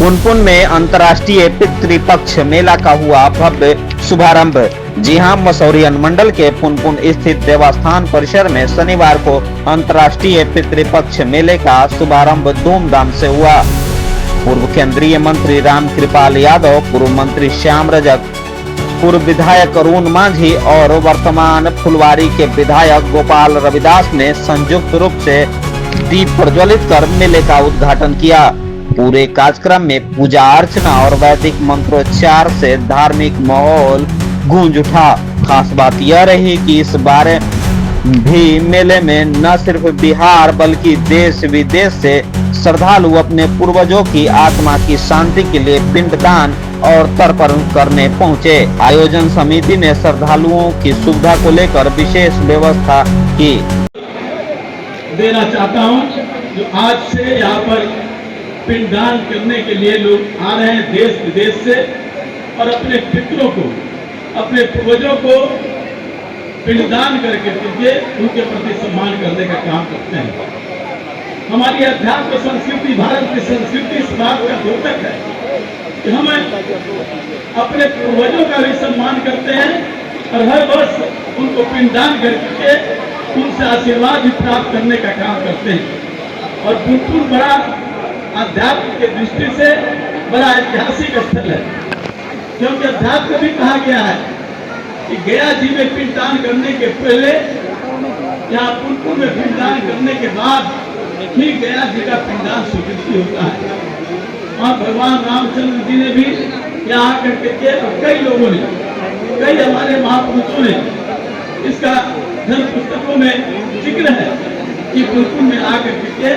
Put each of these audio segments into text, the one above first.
पुनपुन में अंतर्राष्ट्रीय पितृपक्ष मेला का हुआ भव्य शुभारंभ। जी हां, मसौरी अनुमंडल के पुनपुन स्थित देवस्थान परिसर में शनिवार को अंतर्राष्ट्रीय पितृपक्ष मेले का शुभारंभ धूमधाम से हुआ। पूर्व केंद्रीय मंत्री रामकृपाल यादव, पूर्व मंत्री श्याम रजक, पूर्व विधायक अरुण मांझी और वर्तमान फुलवारी के विधायक गोपाल रविदास ने संयुक्त रूप से दीप प्रज्वलित कर मेले का उद्घाटन किया। पूरे कार्यक्रम में पूजा अर्चना और वैदिक मंत्रोच्चार से धार्मिक माहौल गूंज उठा। खास बात यह रही कि इस बार भी मेले में न सिर्फ बिहार बल्कि देश विदेश से श्रद्धालु अपने पूर्वजों की आत्मा की शांति के लिए पिंडदान और तर्पण करने पहुंचे। आयोजन समिति ने श्रद्धालुओं की सुविधा को लेकर विशेष व्यवस्था की। देना चाहता हूं जो आज से यहाँ पर पिंडदान करने के लिए लोग आ रहे हैं देश विदेश से और अपने पितरों को, अपने पूर्वजों को पिंडदान करके उनके प्रति सम्मान करने का काम करते हैं। हमारी अध्यात्म संस्कृति, भारत की संस्कृति इस बात का द्योतक है कि हम अपने पूर्वजों का भी सम्मान करते हैं और हर वर्ष उनको पिंडदान करके उनसे आशीर्वाद भी प्राप्त करने का काम करते हैं। और पुनपुन बड़ा अध्यात्म के दृष्टि से बड़ा ऐतिहासिक स्थल है, क्योंकि अध्यात्म भी कहा गया है कि गया जी में पिंडदान करने के पहले यहाँ पुनपुन में पिंडदान करने के बाद ही गया जी का पिंडदान स्वीकृति होता है। और भगवान रामचंद्र जी ने भी यहाँ आकर के और कई लोगों ने, कई हमारे महापुरुषों ने इसका धर्म पुस्तकों में जिक्र है कि पुनपुन में आकर के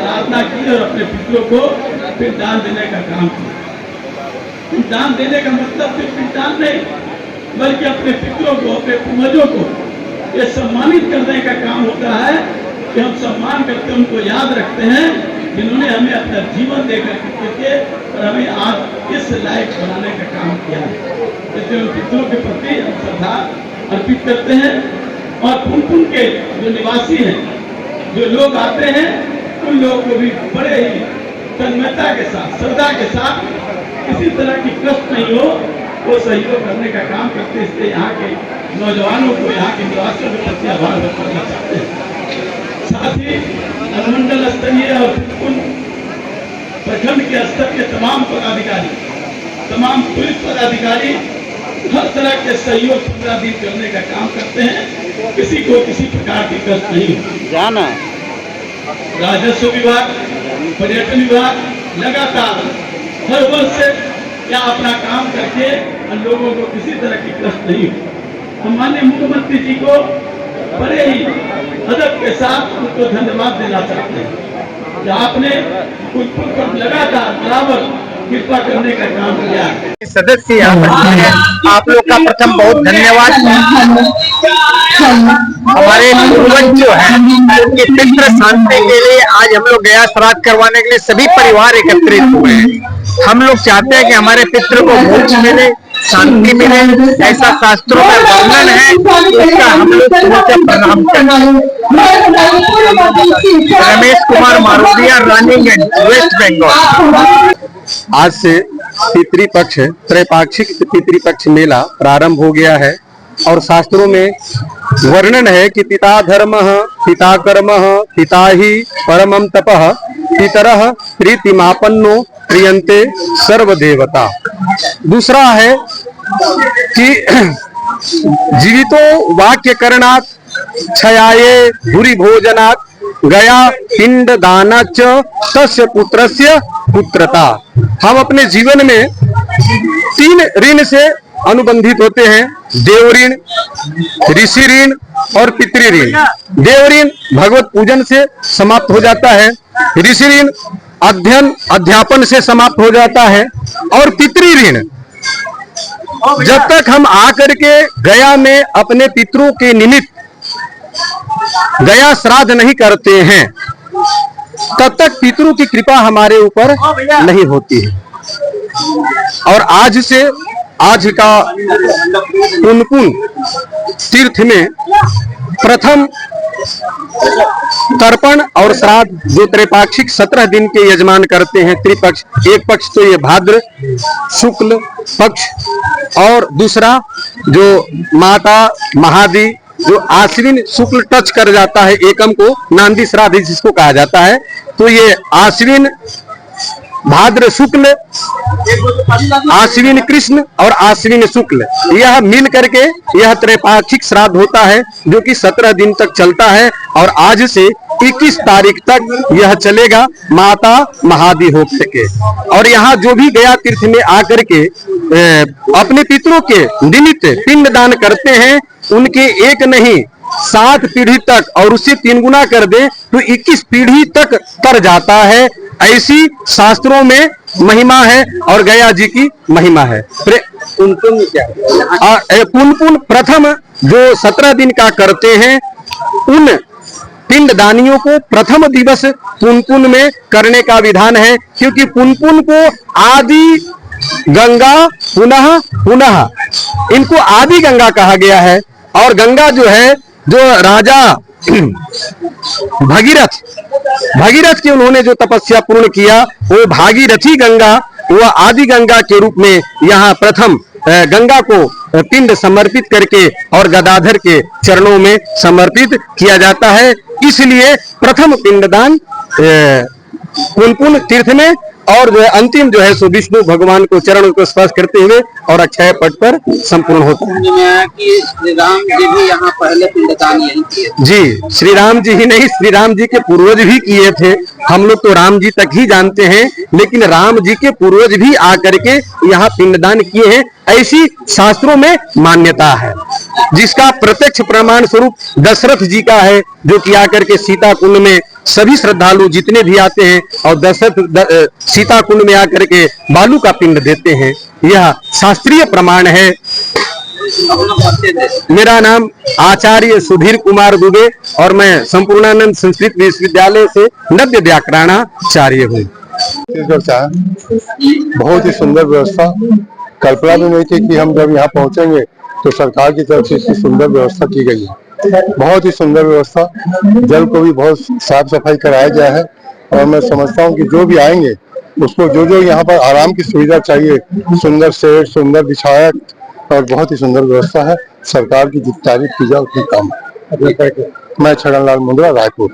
आराधना की और अपने पितरों को पिंडदान देने का काम किया। पिंडदान देने का मतलब सिर्फ पिंडदान नहीं, बल्कि अपने पितरों को, अपने पूर्वजों को ये सम्मानित करने का काम होता है कि हम सम्मान करते, उनको याद रखते हैं जिन्होंने हमें अपना जीवन देकर के और हमें आज इस लायक बनाने का काम किया है। इसलिए उन पितरों के प्रति हम श्रद्धा अर्पित करते हैं। और पुनपुन के जो निवासी हैं, जो लोग आते हैं, उन लोगों को भी बड़े ही तन्मयता के साथ, श्रद्धा के साथ, किसी तरह की कष्ट नहीं हो, वो सहयोग करने का काम करते हैं। इसलिए यहाँ के नौजवानों को, यहाँ के निवासियों के प्रति आभार व्यक्त करना चाहते हैं। साथ ही अनुमंडल स्तरीय और पुनपुन प्रखंड के स्तर के तमाम पदाधिकारी, तमाम पुलिस पदाधिकारी हर तरह के सहयोग सुविधादीन करने का काम करते हैं। किसी को किसी प्रकार की कष्ट नहीं जाना। राजस्व विभाग, पर्यटन विभाग लगातार हर वर्ष से यहाँ अपना काम करके हम लोगों को किसी तरह की कष्ट नहीं हो। हम माननीय मुख्यमंत्री जी को बड़े ही अदब के साथ उनको धन्यवाद देना चाहते हैं कि आपने पुनपुन पर लगातार बराबर कृपा करने का काम किया। सदस्य यहाँ पर हैं, आप लोग का प्रथम बहुत धन्यवाद। हमारे पूर्वज जो है उनकी पितृ शांति के लिए आज हम लोग गया श्राद्ध करवाने के लिए सभी परिवार एकत्रित हुए हैं। हम लोग चाहते हैं कि हमारे पितृ को मोक्ष मिले, शांति मिले, ऐसा शास्त्रों में वर्णन है, उसका हम लोग शुरू प्रणाम करते। रमेश कुमार मारोदिया, रानीगंज, वेस्ट बंगाल। आज से पितृपक्ष, त्रैपाक्षिक पितृपक्ष मेला प्रारंभ हो गया है और शास्त्रों में वर्णन है कि पिता धर्मः, पिता कर्मः, पिता ही परमं तपः, पितरः प्रीतिमापन्नो प्रियन्ते सर्वदेवता। दूसरा है कि जीवितो वाक्य करणात् क्षयाये भूरि भोजनात् गया पिंड दानाच तस्य पुत्रस्य पुत्रता। हम अपने जीवन में 3 ऋण से अनुबंधित होते हैं: देव ऋण, ऋषि ऋण और पितृ ऋण। देव ऋण भगवत पूजन से समाप्त हो जाता है, ऋषि ऋण अध्ययन अध्यापन से समाप्त हो जाता है और पितृ ऋण जब तक हम आकर के गया में अपने पितरों के निमित्त गया श्राद्ध नहीं करते हैं तब तक पितरों की कृपा हमारे ऊपर नहीं होती है। और आज का पुनपुन तीर्थ में प्रथम तर्पण और श्राद्ध जो त्रैपाक्षिक 17 दिन के यजमान करते हैं त्रिपक्ष, एक पक्ष तो ये भाद्र शुक्ल पक्ष और दूसरा जो माता महादी जो आश्विन शुक्ल टच कर जाता है एकम को नांदी श्राद्ध जिसको कहा जाता है। तो ये आश्विन भाद्र शुक्ल, आश्विन कृष्ण और आश्विन शुक्ल यह मिल करके यह त्रैपाक्षिक श्राद्ध होता है जो कि 17 दिन तक चलता है और आज से 21 तारीख तक यह चलेगा माता महादी होते के। और यहाँ जो भी गया तीर्थ में आकर के अपने पितरों के निमित्त पिंड दान करते हैं उनके एक नहीं 7 पीढ़ी तक और उससे 3 गुना कर दे तो 21 पीढ़ी तक तर जाता है। ऐसी शास्त्रों में महिमा है और गया जी की महिमा है। पुनपुन क्या है? पुनपुन प्रथम जो 17 दिन का करते हैं उन पिंड दानियों को प्रथम दिवस पुनपुन में करने का विधान है, क्योंकि पुनपुन को आदि गंगा पुनः पुनः इनको आदि गंगा कहा गया है। और गंगा जो है जो राजा भगीरथ की उन्होंने जो तपस्या पूर्ण किया वो भागीरथी गंगा वह आदि गंगा के रूप में यहाँ प्रथम गंगा को पिंड समर्पित करके और गदाधर के चरणों में समर्पित किया जाता है। इसलिए प्रथम पिंडदान पुनपुन तीर्थ में और जो है अंतिम जो है सो विष्णु भगवान को चरण को स्पर्श करते हुए और अक्षय पट पर संपूर्ण होता है। कि श्री राम जी भी यहाँ पहले पिंडदान यही किए। जी, श्री राम जी ही नहीं, श्री राम जी के पूर्वज भी किए थे। हम लोग तो राम जी तक ही जानते हैं, लेकिन राम जी के पूर्वज भी आकर के यहाँ पिंडदान किए हैं, ऐसी शास्त्रों में मान्यता है। जिसका प्रत्यक्ष प्रमाण स्वरूप दशरथ जी का है, जो कि आकर के सीता कुंड में सभी श्रद्धालु जितने भी आते हैं और दशरथ सीता कुंड में आकर के बालू का पिंड देते हैं, यह शास्त्रीय प्रमाण है। मेरा नाम आचार्य सुधीर कुमार दुबे और मैं संपूर्णानंद संस्कृत विश्वविद्यालय से नव्य व्याकरणाचार्य हूँ। बहुत ही सुंदर व्यवस्था, कल्पना भी नहीं थी कि हम जब यहाँ पहुँचेंगे तो सरकार की तरफ से इतनी सुंदर व्यवस्था की गई है। बहुत ही सुंदर व्यवस्था, जल को भी बहुत साफ सफाई कराया गया है और मैं समझता हूँ कि जो भी आएंगे उसको जो जो यहाँ पर आराम की सुविधा चाहिए, सुंदर सेट, सुंदर बिछायक और बहुत ही सुंदर व्यवस्था है। सरकार की जितनी तारीफ की जाए उतनी कम है। मैं छगन लाल मुंद्रा, रायपुर।